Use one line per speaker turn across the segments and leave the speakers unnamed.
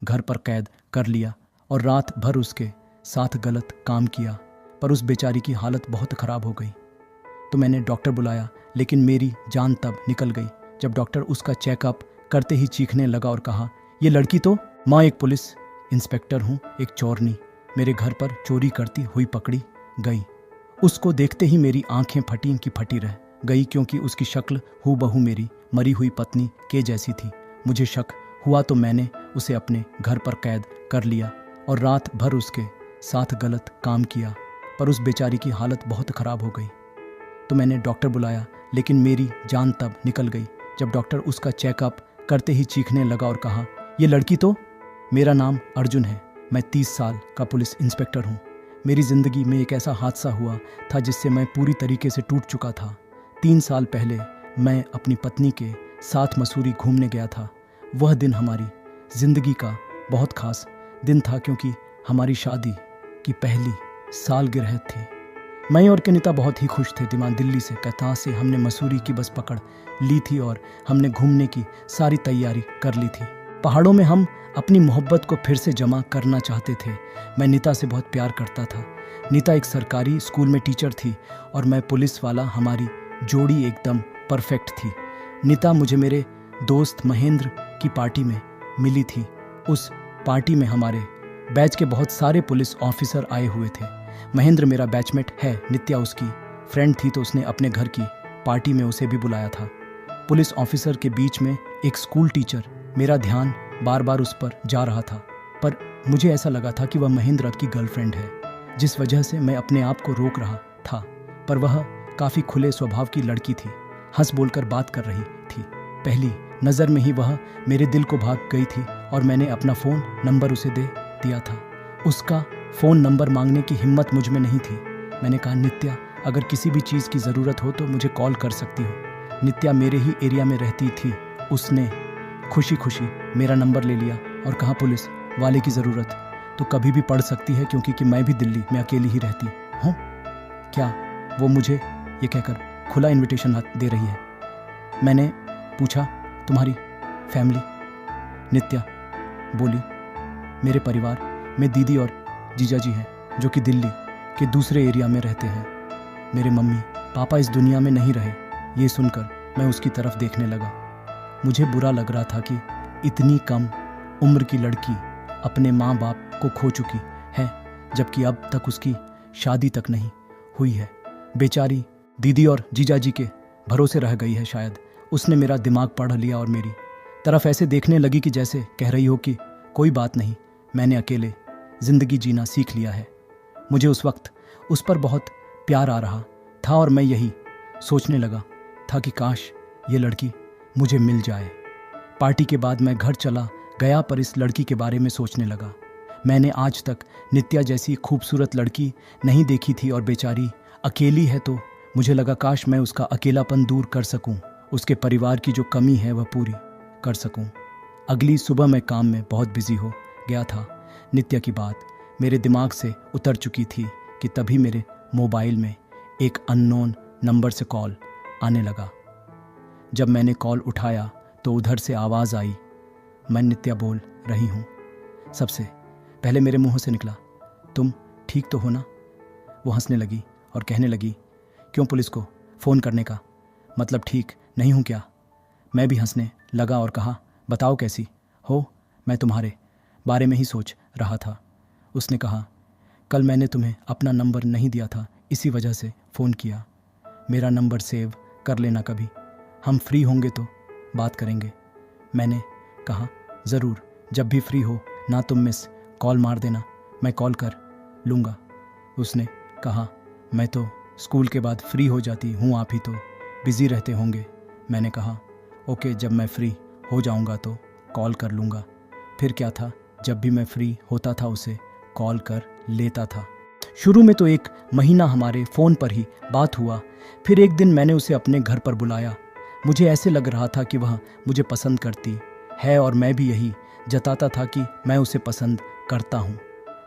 घर पर कैद कर लिया और रात भर उसके साथ गलत काम किया, पर उस बेचारी की हालत बहुत ख़राब हो गई। तो मैंने डॉक्टर बुलाया, लेकिन मेरी जान तब निकल गई जब डॉक्टर उसका चेकअप करते ही चीखने लगा और कहा, ये लड़की तो माँ एक पुलिस इंस्पेक्टर हूँ, एक चोरनी मेरे घर पर चोरी करती हुई पकड़ी गई। उसको देखते ही मेरी आंखें फटी की फटी रह गई, क्योंकि उसकी शक्ल हूबहू मेरी मरी हुई पत्नी के जैसी थी। मुझे शक हुआ तो मैंने उसे अपने घर पर कैद कर लिया और रात भर उसके साथ गलत काम किया, पर उस बेचारी की हालत बहुत ख़राब हो गई। तो मैंने डॉक्टर बुलाया, लेकिन मेरी जान तब निकल गई जब डॉक्टर उसका चेकअप करते ही चीखने लगा और कहा, ये लड़की तो मेरा नाम अर्जुन है, मैं 30 साल का पुलिस इंस्पेक्टर हूँ। मेरी ज़िंदगी में एक ऐसा हादसा हुआ था जिससे मैं पूरी तरीके से टूट चुका था। 3 साल पहले मैं अपनी पत्नी के साथ मसूरी घूमने गया था। वह दिन हमारी ज़िंदगी का बहुत खास दिन था, क्योंकि हमारी शादी की पहली सालगिरह थी। मैं और कनिता बहुत ही खुश थे। दिल्ली से कतार से हमने मसूरी की बस पकड़ ली थी और हमने घूमने की सारी तैयारी कर ली थी। पहाड़ों में हम अपनी मोहब्बत को फिर से जमा करना चाहते थे। मैं नीता से बहुत प्यार करता था। नीता एक सरकारी स्कूल में टीचर थी और मैं पुलिस वाला। हमारी जोड़ी एकदम परफेक्ट थी। नीता मुझे मेरे दोस्त महेंद्र की पार्टी में मिली थी। उस पार्टी में हमारे बैच के बहुत सारे पुलिस ऑफिसर आए हुए थे। महेंद्र मेरा बैचमेट है, नित्या उसकी फ्रेंड थी, तो उसने अपने घर की पार्टी में उसे भी बुलाया था। पुलिस ऑफिसर के बीच में एक स्कूल टीचर। मेरा ध्यान बार बार उस पर जा रहा था, पर मुझे ऐसा लगा था कि वह महेंद्र की गर्लफ्रेंड है, जिस वजह से मैं अपने आप को रोक रहा था। पर वह काफ़ी खुले स्वभाव की लड़की थी, हंस बोलकर बात कर रही थी। पहली नज़र में ही वह मेरे दिल को भाग गई थी और मैंने अपना फ़ोन नंबर उसे दे दिया था। उसका फ़ोन नंबर मांगने की हिम्मत मुझ में नहीं थी। मैंने कहा, नित्या, अगर किसी भी चीज़ की ज़रूरत हो तो मुझे कॉल कर सकती हो। नित्या मेरे ही एरिया में रहती थी। उसने खुशी खुशी मेरा नंबर ले लिया और कहा, पुलिस वाले की ज़रूरत तो कभी भी पड़ सकती है, क्योंकि मैं भी दिल्ली में अकेली ही रहती हूँ। क्या वो मुझे ये कहकर खुला इन्विटेशन दे रही है? मैंने पूछा, तुम्हारी फैमिली? नित्या बोली, मेरे परिवार में दीदी और जीजा जी हैं, जो कि दिल्ली के दूसरे एरिया में रहते हैं। मेरे मम्मी पापा इस दुनिया में नहीं रहे। ये सुनकर मैं उसकी तरफ देखने लगा। मुझे बुरा लग रहा था कि इतनी कम उम्र की लड़की अपने माँ बाप को खो चुकी है, जबकि अब तक उसकी शादी तक नहीं हुई है। बेचारी दीदी और जीजाजी के भरोसे रह गई है। शायद उसने मेरा दिमाग पढ़ लिया और मेरी तरफ ऐसे देखने लगी कि जैसे कह रही हो कि कोई बात नहीं, मैंने अकेले ज़िंदगी जीना सीख लिया है। मुझे उस वक्त उस पर बहुत प्यार आ रहा था और मैं यही सोचने लगा था कि काश ये लड़की मुझे मिल जाए। पार्टी के बाद मैं घर चला गया, पर इस लड़की के बारे में सोचने लगा। मैंने आज तक नित्या जैसी खूबसूरत लड़की नहीं देखी थी और बेचारी अकेली है, तो मुझे लगा काश मैं उसका अकेलापन दूर कर सकूं, उसके परिवार की जो कमी है वह पूरी कर सकूं। अगली सुबह मैं काम में बहुत बिजी हो गया था। नित्या की बात मेरे दिमाग से उतर चुकी थी कि तभी मेरे मोबाइल में एक अननोन नंबर से कॉल आने लगा। जब मैंने कॉल उठाया तो उधर से आवाज़ आई, मैं नित्या बोल रही हूँ। सबसे पहले मेरे मुंह से निकला, तुम ठीक तो हो ना? वो हंसने लगी और कहने लगी, क्यों पुलिस को फ़ोन करने का मतलब ठीक नहीं हूँ क्या? मैं भी हंसने लगा और कहा, बताओ कैसी हो, मैं तुम्हारे बारे में ही सोच रहा था। उसने कहा, कल मैंने तुम्हें अपना नंबर नहीं दिया था, इसी वजह से फ़ोन किया। मेरा नंबर सेव कर लेना, कभी हम फ्री होंगे तो बात करेंगे। मैंने कहा, ज़रूर, जब भी फ्री हो ना तुम मिस कॉल मार देना, मैं कॉल कर लूँगा। उसने कहा, मैं तो स्कूल के बाद फ्री हो जाती हूँ, आप ही तो बिज़ी रहते होंगे। मैंने कहा, ओके, जब मैं फ्री हो जाऊँगा तो कॉल कर लूँगा। फिर क्या था, जब भी मैं फ्री होता था उसे कॉल कर लेता था। शुरू में तो 1 महीना हमारे फ़ोन पर ही बात हुआ। फिर एक दिन मैंने उसे अपने घर पर बुलाया। मुझे ऐसे लग रहा था कि वह मुझे पसंद करती है और मैं भी यही जताता था कि मैं उसे पसंद करता हूँ।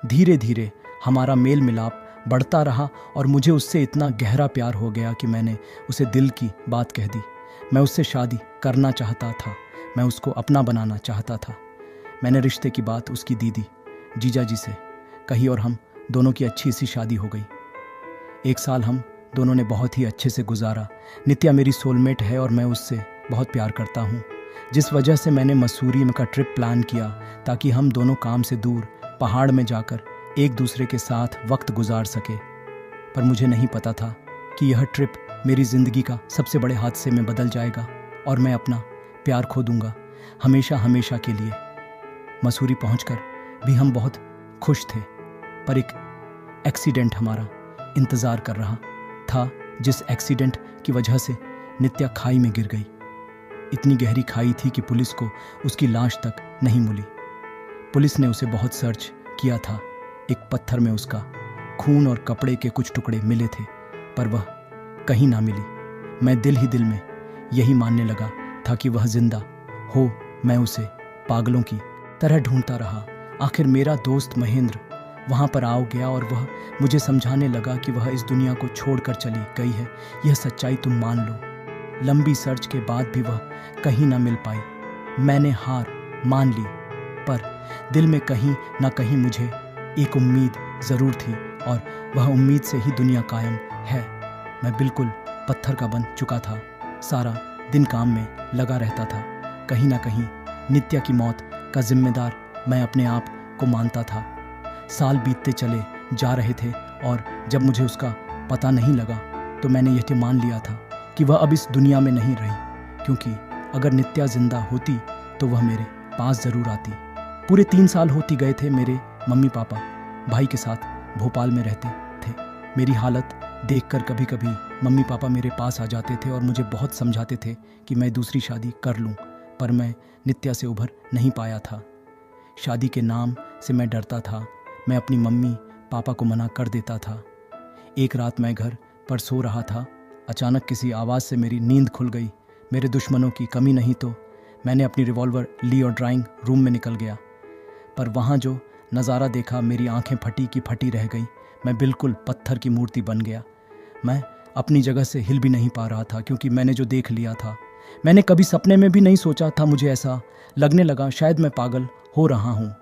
धीरे धीरे हमारा मेल मिलाप बढ़ता रहा और मुझे उससे इतना गहरा प्यार हो गया कि मैंने उसे दिल की बात कह दी। मैं उससे शादी करना चाहता था, मैं उसको अपना बनाना चाहता था। मैंने रिश्ते की बात उसकी दीदी जीजा जी से कही और हम दोनों की अच्छी सी शादी हो गई। 1 साल हम दोनों ने बहुत ही अच्छे से गुजारा। नित्या मेरी सोलमेट है और मैं उससे बहुत प्यार करता हूँ, जिस वजह से मैंने मसूरी का ट्रिप प्लान किया ताकि हम दोनों काम से दूर पहाड़ में जाकर एक दूसरे के साथ वक्त गुजार सके। पर मुझे नहीं पता था कि यह ट्रिप मेरी ज़िंदगी का सबसे बड़े हादसे में बदल जाएगा और मैं अपना प्यार खो दूंगा हमेशा हमेशा के लिए। मसूरी पहुंचकर भी हम बहुत खुश थे, पर एक एक्सीडेंट हमारा इंतज़ार कर रहा था, जिस एक्सीडेंट की वजह से नित्या खाई में गिर गई। इतनी गहरी खाई थी कि पुलिस को उसकी लाश तक नहीं मिली। पुलिस ने उसे बहुत सर्च किया था। एक पत्थर में उसका खून और कपड़े के कुछ टुकड़े मिले थे, पर वह कहीं ना मिली। मैं दिल ही दिल में यही मानने लगा था कि वह जिंदा हो। मैं उसे पागलों की तरह ढूंढता रहा। आखिर मेरा दोस्त महेंद्र वहाँ पर आ गया और वह मुझे समझाने लगा कि वह इस दुनिया को छोड़कर चली गई है। यह सच्चाई तुम मान लो। लंबी सर्च के बाद भी वह कहीं ना मिल पाई। मैंने हार मान ली, पर दिल में कहीं ना कहीं मुझे एक उम्मीद ज़रूर थी और वह उम्मीद से ही दुनिया कायम है। मैं बिल्कुल पत्थर का बन चुका था। सारा दिन काम में लगा रहता था। कहीं ना कहीं नित्या की मौत का जिम्मेदार मैं अपने आप को मानता था। साल बीतते चले जा रहे थे और जब मुझे उसका पता नहीं लगा तो मैंने यह मान लिया था कि वह अब इस दुनिया में नहीं रही, क्योंकि अगर नित्या जिंदा होती तो वह मेरे पास ज़रूर आती। पूरे 3 साल होती गए थे। मेरे मम्मी पापा भाई के साथ भोपाल में रहते थे। मेरी हालत देखकर कभी कभी मम्मी पापा मेरे पास आ जाते थे और मुझे बहुत समझाते थे कि मैं दूसरी शादी कर लूं, पर मैं नित्या से उभर नहीं पाया था। शादी के नाम से मैं डरता था। मैं अपनी मम्मी पापा को मना कर देता था। एक रात मैं घर पर सो रहा था। अचानक किसी आवाज़ से मेरी नींद खुल गई। मेरे दुश्मनों की कमी नहीं तो मैंने अपनी रिवॉल्वर ली और ड्राइंग रूम में निकल गया। पर वहाँ जो नज़ारा देखा, मेरी आंखें फटी की फटी रह गई। मैं बिल्कुल पत्थर की मूर्ति बन गया। मैं अपनी जगह से हिल भी नहीं पा रहा था, क्योंकि मैंने जो देख लिया था, मैंने कभी सपने में भी नहीं सोचा था। मुझे ऐसा लगने लगा शायद मैं पागल हो रहा हूँ।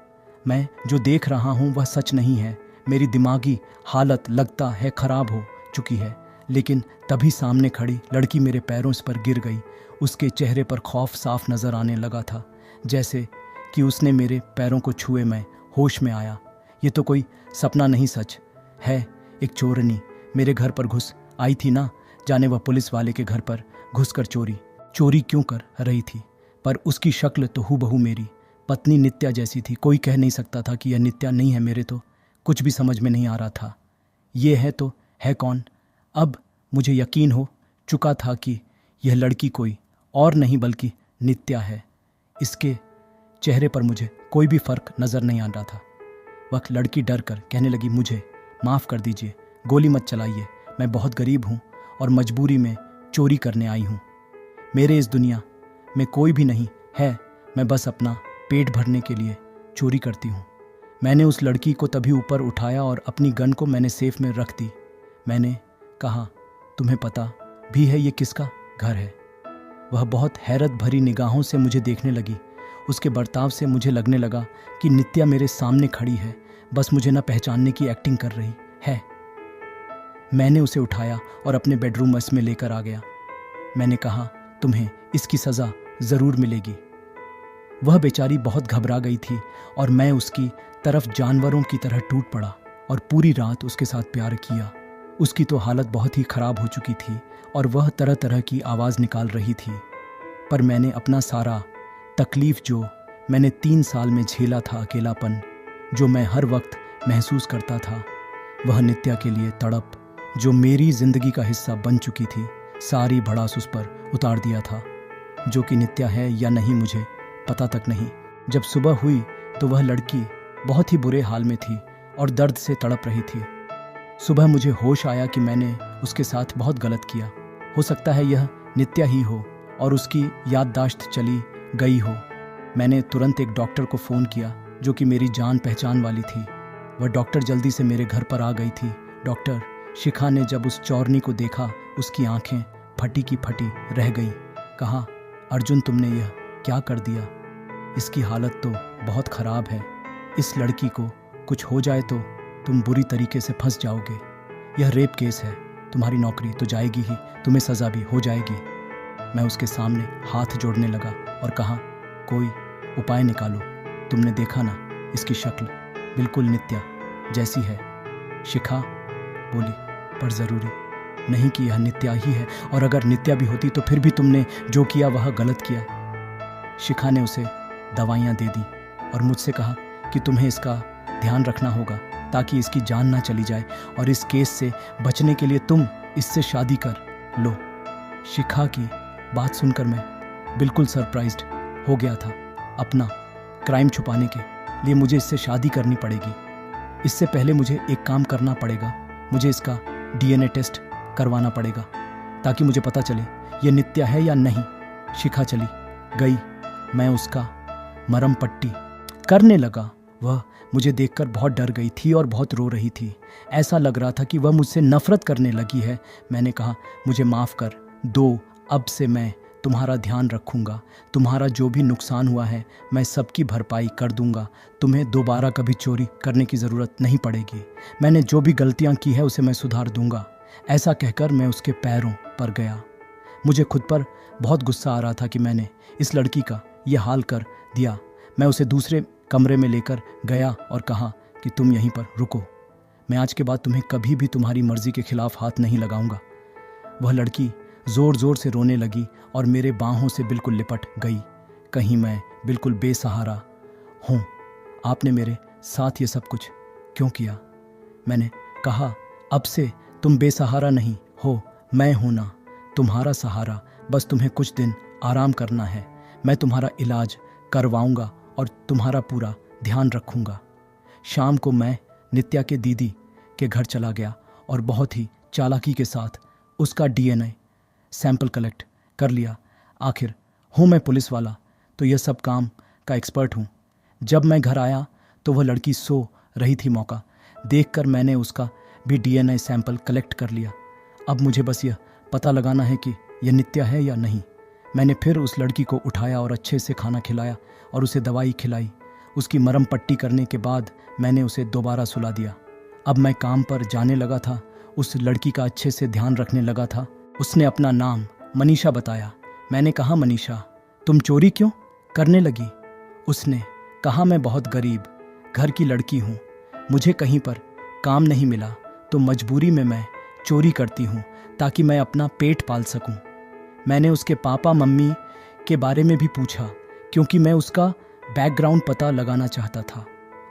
मैं जो देख रहा हूँ वह सच नहीं है। मेरी दिमागी हालत लगता है ख़राब हो चुकी है। लेकिन तभी सामने खड़ी लड़की मेरे पैरों पर गिर गई। उसके चेहरे पर खौफ साफ नज़र आने लगा था, जैसे कि उसने मेरे पैरों को छुए। मैं होश में आया। ये तो कोई सपना नहीं, सच है। एक चोरनी मेरे घर पर घुस आई थी ना, जाने वह पुलिस वाले के घर पर घुसकर चोरी क्यों कर रही थी। पर उसकी शक्ल तो हूबहू मेरी पत्नी नित्या जैसी थी। कोई कह नहीं सकता था कि यह नित्या नहीं है। मेरे तो कुछ भी समझ में नहीं आ रहा था। ये है तो है कौन? अब मुझे यकीन हो चुका था कि यह लड़की कोई और नहीं बल्कि नित्या है। इसके चेहरे पर मुझे कोई भी फर्क नज़र नहीं आ रहा था। वह लड़की डर कर कहने लगी, मुझे माफ़ कर दीजिए, गोली मत चलाइए। मैं बहुत गरीब हूँ और मजबूरी में चोरी करने आई हूँ। मेरे इस दुनिया में कोई भी नहीं है। मैं बस अपना पेट भरने के लिए चोरी करती हूँ। मैंने उस लड़की को तभी ऊपर उठाया और अपनी गन को मैंने सेफ में रख दी। मैंने कहा, तुम्हें पता भी है ये किसका घर है? वह बहुत हैरत भरी निगाहों से मुझे देखने लगी। उसके बर्ताव से मुझे लगने लगा कि नित्या मेरे सामने खड़ी है, बस मुझे न पहचानने की एक्टिंग कर रही है। मैंने उसे उठाया और अपने बेडरूम में लेकर आ गया। मैंने कहा, तुम्हें इसकी सज़ा ज़रूर मिलेगी। वह बेचारी बहुत घबरा गई थी और मैं उसकी तरफ जानवरों की तरह टूट पड़ा और पूरी रात उसके साथ प्यार किया। उसकी तो हालत बहुत ही ख़राब हो चुकी थी और वह तरह तरह की आवाज़ निकाल रही थी। पर मैंने अपना सारा तकलीफ़ जो मैंने 3 साल में झेला था, अकेलापन जो मैं हर वक्त महसूस करता था, वह नित्या के लिए तड़प जो मेरी ज़िंदगी का हिस्सा बन चुकी थी, सारी भड़ास उस पर उतार दिया था। जो कि नित्या है या नहीं मुझे पता तक नहीं। जब सुबह हुई तो वह लड़की बहुत ही बुरे हाल में थी और दर्द से तड़प रही थी। सुबह मुझे होश आया कि मैंने उसके साथ बहुत गलत किया। हो सकता है यह नित्या ही हो और उसकी याददाश्त चली गई हो। मैंने तुरंत एक डॉक्टर को फ़ोन किया जो कि मेरी जान पहचान वाली थी। वह डॉक्टर जल्दी से मेरे घर पर आ गई थी। डॉक्टर शिखा ने जब उस चौरनी को देखा, उसकी आंखें फटी की फटी रह गईं। कहा, अर्जुन तुमने यह क्या कर दिया? इसकी हालत तो बहुत ख़राब है। इस लड़की को कुछ हो जाए तो तुम बुरी तरीके से फंस जाओगे। यह रेप केस है, तुम्हारी नौकरी तो जाएगी ही, तुम्हें सज़ा भी हो जाएगी। मैं उसके सामने हाथ जोड़ने लगा और कहा, कोई उपाय निकालो। तुमने देखा ना, इसकी शक्ल बिल्कुल नित्या जैसी है। शिखा बोली, पर ज़रूरी नहीं कि यह नित्या ही है, और अगर नित्या भी होती तो फिर भी तुमने जो किया वह गलत किया। शिखा ने उसे दवाइयाँ दे दी और मुझसे कहा कि तुम्हें इसका ध्यान रखना होगा ताकि इसकी जान ना चली जाए, और इस केस से बचने के लिए तुम इससे शादी कर लो। शिखा की बात सुनकर मैं बिल्कुल सरप्राइज्ड हो गया था। अपना क्राइम छुपाने के लिए मुझे इससे शादी करनी पड़ेगी। इससे पहले मुझे एक काम करना पड़ेगा, मुझे इसका DNA टेस्ट करवाना पड़ेगा ताकि मुझे पता चले ये नित्या है या नहीं। शिखा चली गई। मैं उसका मरहम पट्टी करने लगा। वह मुझे देखकर बहुत डर गई थी और बहुत रो रही थी। ऐसा लग रहा था कि वह मुझसे नफरत करने लगी है। मैंने कहा, मुझे माफ़ कर दो, अब से मैं तुम्हारा ध्यान रखूंगा। तुम्हारा जो भी नुकसान हुआ है मैं सबकी भरपाई कर दूंगा। तुम्हें दोबारा कभी चोरी करने की ज़रूरत नहीं पड़ेगी। मैंने जो भी गलतियां की है उसे मैं सुधार दूंगा। ऐसा कहकर मैं उसके पैरों पर गया। मुझे खुद पर बहुत गुस्सा आ रहा था कि मैंने इस लड़की का यह हाल कर दिया। मैं उसे दूसरे कमरे में लेकर गया और कहा कि तुम यहीं पर रुको, मैं आज के बाद तुम्हें कभी भी तुम्हारी मर्जी के खिलाफ हाथ नहीं लगाऊंगा। वह लड़की ज़ोर ज़ोर से रोने लगी और मेरे बाहों से बिल्कुल लिपट गई। कहीं मैं बिल्कुल बेसहारा हूँ। आपने मेरे साथ ये सब कुछ क्यों किया? मैंने कहा, अब से तुम बेसहारा नहीं हो, मैं हूं ना तुम्हारा सहारा। बस तुम्हें कुछ दिन आराम करना है। मैं तुम्हारा इलाज करवाऊंगा और तुम्हारा पूरा ध्यान रखूंगा। शाम को मैं नित्या के दीदी के घर चला गया और बहुत ही चालाकी के साथ उसका DNA सैंपल कलेक्ट कर लिया। आखिर हूँ मैं पुलिस वाला तो यह सब काम का एक्सपर्ट हूँ। जब मैं घर आया तो वह लड़की सो रही थी। मौका देखकर मैंने उसका भी DNA सैंपल कलेक्ट कर लिया। अब मुझे बस यह पता लगाना है कि यह नित्या है या नहीं। मैंने फिर उस लड़की को उठाया और अच्छे से खाना खिलाया और उसे दवाई खिलाई। उसकी मरहम पट्टी करने के बाद मैंने उसे दोबारा सुला दिया। अब मैं काम पर जाने लगा था। उस लड़की का अच्छे से ध्यान रखने लगा था। उसने अपना नाम मनीषा बताया। मैंने कहा, मनीषा तुम चोरी क्यों करने लगी? उसने कहा, मैं बहुत गरीब घर की लड़की हूँ, मुझे कहीं पर काम नहीं मिला तो मजबूरी में मैं चोरी करती हूँ ताकि मैं अपना पेट पाल सकूँ। मैंने उसके पापा मम्मी के बारे में भी पूछा क्योंकि मैं उसका बैकग्राउंड पता लगाना चाहता था।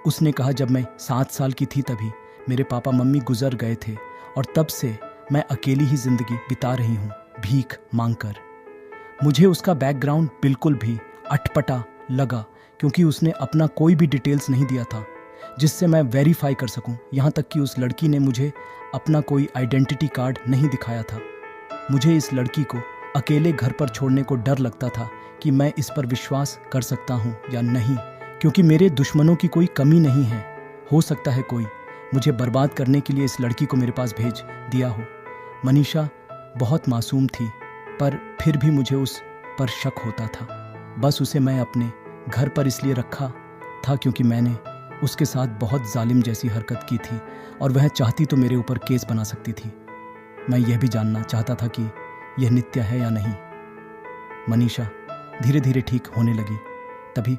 उसने कहा, जब मैं 7 साल की थी तभी मेरे पापा मम्मी गुजर गए थे और तब से मैं अकेली ही जिंदगी बिता रही हूँ भीख मांगकर। मुझे उसका बैकग्राउंड बिल्कुल भी अटपटा लगा क्योंकि उसने अपना कोई भी डिटेल्स नहीं दिया था जिससे मैं वेरीफाई कर सकूं। यहाँ तक कि उस लड़की ने मुझे अपना कोई आइडेंटिटी कार्ड नहीं दिखाया था। मुझे इस लड़की को अकेले घर पर छोड़ने को डर लगता था कि मैं इस पर विश्वास कर सकता हूँ या नहीं, क्योंकि मेरे दुश्मनों की कोई कमी नहीं है। हो सकता है कोई मुझे बर्बाद करने के लिए इस लड़की को मेरे पास भेज दिया हो। मनीषा बहुत मासूम थी पर फिर भी मुझे उस पर शक होता था। बस उसे मैं अपने घर पर इसलिए रखा था क्योंकि मैंने उसके साथ बहुत जालिम जैसी हरकत की थी और वह चाहती तो मेरे ऊपर केस बना सकती थी। मैं यह भी जानना चाहता था कि यह नित्या है या नहीं। मनीषा धीरे धीरे ठीक होने लगी। तभी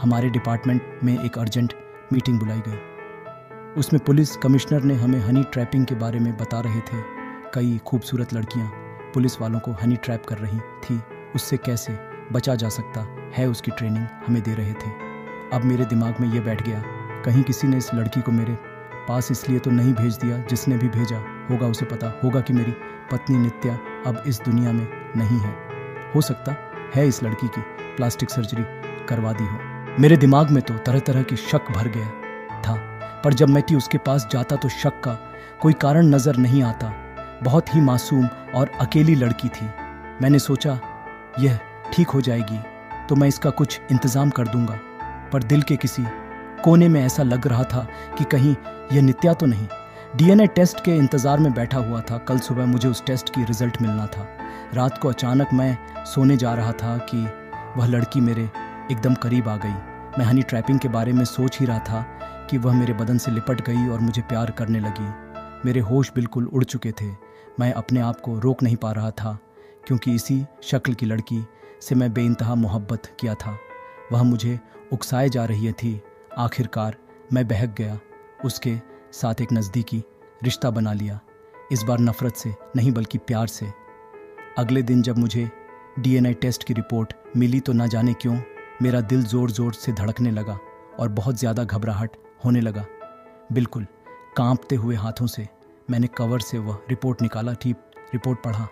हमारे डिपार्टमेंट में एक अर्जेंट मीटिंग बुलाई गई। उसमें पुलिस कमिश्नर ने हमें हनी ट्रैपिंग के बारे में बता रहे थे। कई खूबसूरत लड़कियां पुलिस वालों को हनी ट्रैप कर रही थी, उससे कैसे बचा जा सकता है उसकी ट्रेनिंग हमें दे रहे थे। अब मेरे दिमाग में ये बैठ गया, कहीं किसी ने इस लड़की को मेरे पास इसलिए तो नहीं भेज दिया, जिसने भी भेजा होगा उसे पता होगा कि मेरी पत्नी नित्या अब इस दुनिया में नहीं है। हो सकता है इस लड़की की प्लास्टिक सर्जरी करवा दी हो। मेरे दिमाग में तो तरह तरह के शक भर गया था, पर जब मैं उसके पास जाता तो शक का कोई कारण नजर नहीं आता। बहुत ही मासूम और अकेली लड़की थी। मैंने सोचा यह ठीक हो जाएगी तो मैं इसका कुछ इंतज़ाम कर दूंगा, पर दिल के किसी कोने में ऐसा लग रहा था कि कहीं यह नित्या तो नहीं। DNA टेस्ट के इंतज़ार में बैठा हुआ था। कल सुबह मुझे उस टेस्ट की रिजल्ट मिलना था। रात को अचानक मैं सोने जा रहा था कि वह लड़की मेरे एकदम करीब आ गई। मैं हनी ट्रैपिंग के बारे में सोच ही रहा था कि वह मेरे बदन से लिपट गई और मुझे प्यार करने लगी। मेरे होश बिल्कुल उड़ चुके थे। मैं अपने आप को रोक नहीं पा रहा था क्योंकि इसी शक्ल की लड़की से मैं बेइंतहा मोहब्बत किया था। वह मुझे उकसाए जा रही थी। आखिरकार मैं बहक गया। उसके साथ एक नज़दीकी रिश्ता बना लिया, इस बार नफ़रत से नहीं बल्कि प्यार से। अगले दिन जब मुझे DNA टेस्ट की रिपोर्ट मिली तो ना जाने क्यों मेरा दिल ज़ोर ज़ोर से धड़कने लगा और बहुत ज़्यादा घबराहट होने लगा। बिल्कुल कांपते हुए हाथों से मैंने कवर से वह रिपोर्ट निकाला। ठीक रिपोर्ट पढ़ा।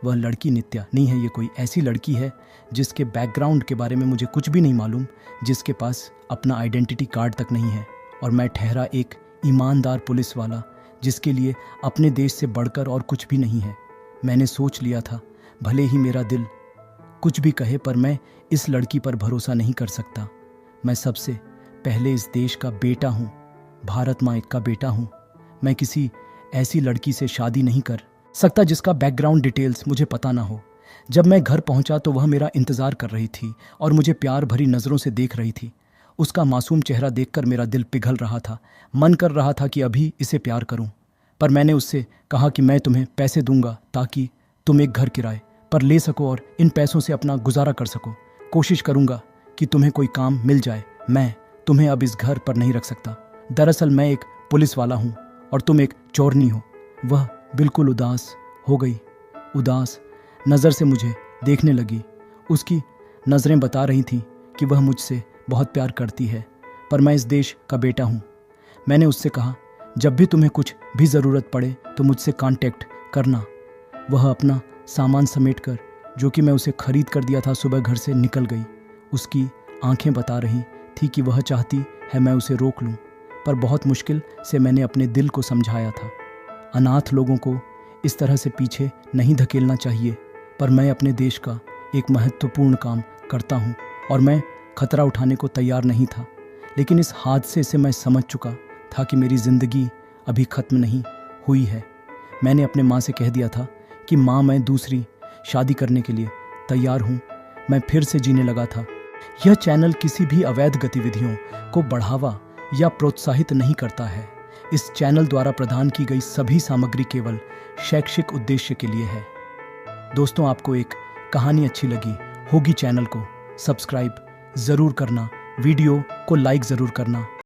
वह लड़की नित्या नहीं है। ये कोई ऐसी लड़की है जिसके बैकग्राउंड के बारे में मुझे कुछ भी नहीं मालूम, जिसके पास अपना आइडेंटिटी कार्ड तक नहीं है। और मैं ठहरा एक ईमानदार पुलिस वाला जिसके लिए अपने देश से बढ़कर और कुछ भी नहीं है। मैंने सोच लिया था भले ही मेरा दिल कुछ भी कहे पर मैं इस लड़की पर भरोसा नहीं कर सकता। मैं सबसे पहले इस देश का बेटा हूँ, भारत माँ का बेटा हूँ। मैं किसी ऐसी लड़की से शादी नहीं कर सकता जिसका बैकग्राउंड डिटेल्स मुझे पता ना हो। जब मैं घर पहुंचा तो वह मेरा इंतज़ार कर रही थी और मुझे प्यार भरी नज़रों से देख रही थी। उसका मासूम चेहरा देखकर मेरा दिल पिघल रहा था। मन कर रहा था कि अभी इसे प्यार करूं। पर मैंने उससे कहा कि मैं तुम्हें पैसे दूंगा ताकि तुम एक घर किराए पर ले सको और इन पैसों से अपना गुजारा कर सको। कोशिश करूंगा कि तुम्हें कोई काम मिल जाए। मैं तुम्हें अब इस घर पर नहीं रख सकता। दरअसल मैं एक पुलिस वाला हूँ और तुम एक चोरनी हो। वह बिल्कुल उदास हो गई। उदास नज़र से मुझे देखने लगी। उसकी नज़रें बता रही थीं कि वह मुझसे बहुत प्यार करती है, पर मैं इस देश का बेटा हूँ। मैंने उससे कहा जब भी तुम्हें कुछ भी ज़रूरत पड़े तो मुझसे कांटेक्ट करना। वह अपना सामान समेटकर जो कि मैं उसे खरीद कर दिया था सुबह घर से निकल गई। उसकी आंखें बता रही थी कि वह चाहती है मैं उसे रोक लूं, पर बहुत मुश्किल से मैंने अपने दिल को समझाया था। अनाथ लोगों को इस तरह से पीछे नहीं धकेलना चाहिए, पर मैं अपने देश का एक महत्वपूर्ण काम करता हूं और मैं खतरा उठाने को तैयार नहीं था। लेकिन इस हादसे से मैं समझ चुका था कि मेरी ज़िंदगी अभी ख़त्म नहीं हुई है। मैंने अपने माँ से कह दिया था कि माँ मैं दूसरी शादी करने के लिए तैयार हूँ। मैं फिर से जीने लगा था। यह चैनल किसी भी अवैध गतिविधियों को बढ़ावा या प्रोत्साहित नहीं करता है। इस चैनल द्वारा प्रदान की गई सभी सामग्री केवल शैक्षिक उद्देश्य के लिए है। दोस्तों, आपको एक कहानी अच्छी लगी होगी, चैनल को सब्सक्राइब ज़रूर करना, वीडियो को लाइक ज़रूर करना।